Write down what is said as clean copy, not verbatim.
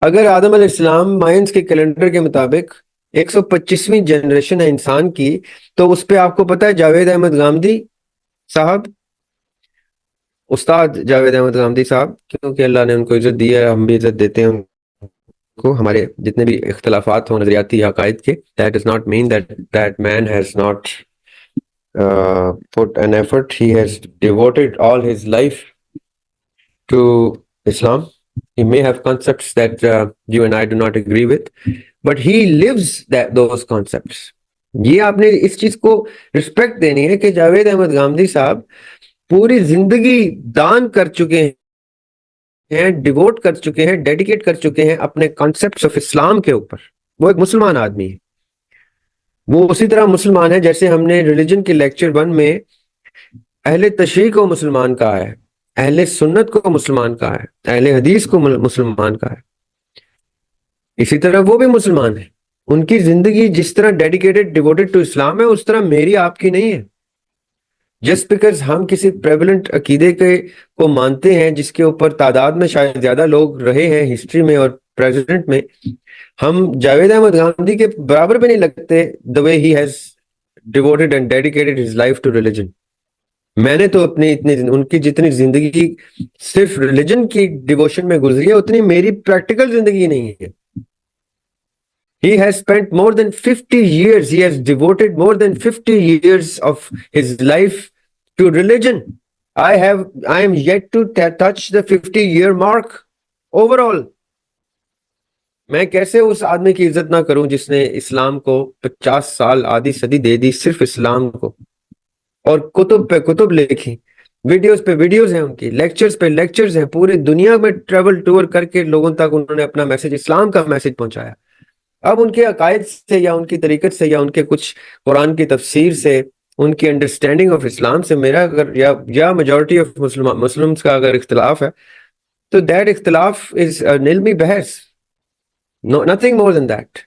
اگر آدم علیہ السلام مائنس کے کیلنڈر کے مطابق 125ویں جنریشن ہے انسان کی، تو اس پہ آپ کو پتا ہے جاوید احمد گامدی صاحب، استاد جاوید احمد گامدی صاحب، کیونکہ اللہ نے ان کو عزت دی ہے، ہم بھی عزت دیتے ہیں ان کو، ہمارے جتنے بھی اختلافات ہوں نظریاتی عقائد کے. that does not mean that that man has not put an effort. He has devoted all his life to Islam. He may have concepts that you and I do not agree with, but he lives those concepts. یہ آپ نے اس چیز کو respect دینی ہے کہ جاوید احمد گامدی صاحب پوری زندگی دان کر چکے ہیں، ڈیووٹ کر چکے ہیں، ڈیڈیکیٹ کر چکے ہیں اپنے کانسیپٹس آف اسلام کے اوپر. وہ ایک مسلمان آدمی ہے. وہ اسی طرح مسلمان ہے جیسے ہم نے ریلیجن کے لیکچر 1 میں اہل تشریع کو مسلمان کہا ہے، اہل سنت کو مسلمان کہا ہے، اہل حدیث کو مسلمان کہا ہے. اسی طرح وہ بھی مسلمان ہیں. ان کی زندگی جس طرح ڈیڈیکیٹڈ ڈیووٹڈ ٹو اسلام ہے، اس طرح میری آپ کی نہیں ہے. جسٹ بیکاز ہم کسی پریولنٹ عقیدے کو مانتے ہیں جس کے اوپر تعداد میں شاید زیادہ لوگ رہے ہیں ہسٹری میں اور پریزیڈنٹ میں، ہم جاوید احمد گاندھی کے برابر بھی نہیں لگتے the way he has devoted and dedicated his life to religion. میں نے تو اپنی ان کی جتنی زندگی صرف ریلیجن کی ڈیووشن میں گزری ہے، اتنی میری پریکٹیکل زندگی نہیں ہے. He has spent more than 50 years, he has devoted more than 50 years of his life to religion. I am yet to touch the 50-year mark overall. میں کیسے اس آدمی کی عزت نہ کروں جس نے اسلام کو 50 سال آدھی صدی دے دی صرف اسلام کو، اور کتب پہ کتب لکھی، ویڈیوز پہ ویڈیوز ہیں ان کی، لیکچرز پہ لیکچرز ہیں، پوری دنیا میں ٹریول ٹور کر کے لوگوں تک انہوں نے اپنا میسج، اسلام کا میسج پہنچایا. اب ان کے عقائد سے یا ان کی طریقت سے یا ان کے کچھ قرآن کی تفسیر سے، ان کی انڈرسٹینڈنگ آف اسلام سے میرا اگر یا میجورٹی آف مسلمس کا اگر اختلاف ہے تو دیٹ اختلاف از علمی بحث. No, nothing more than that.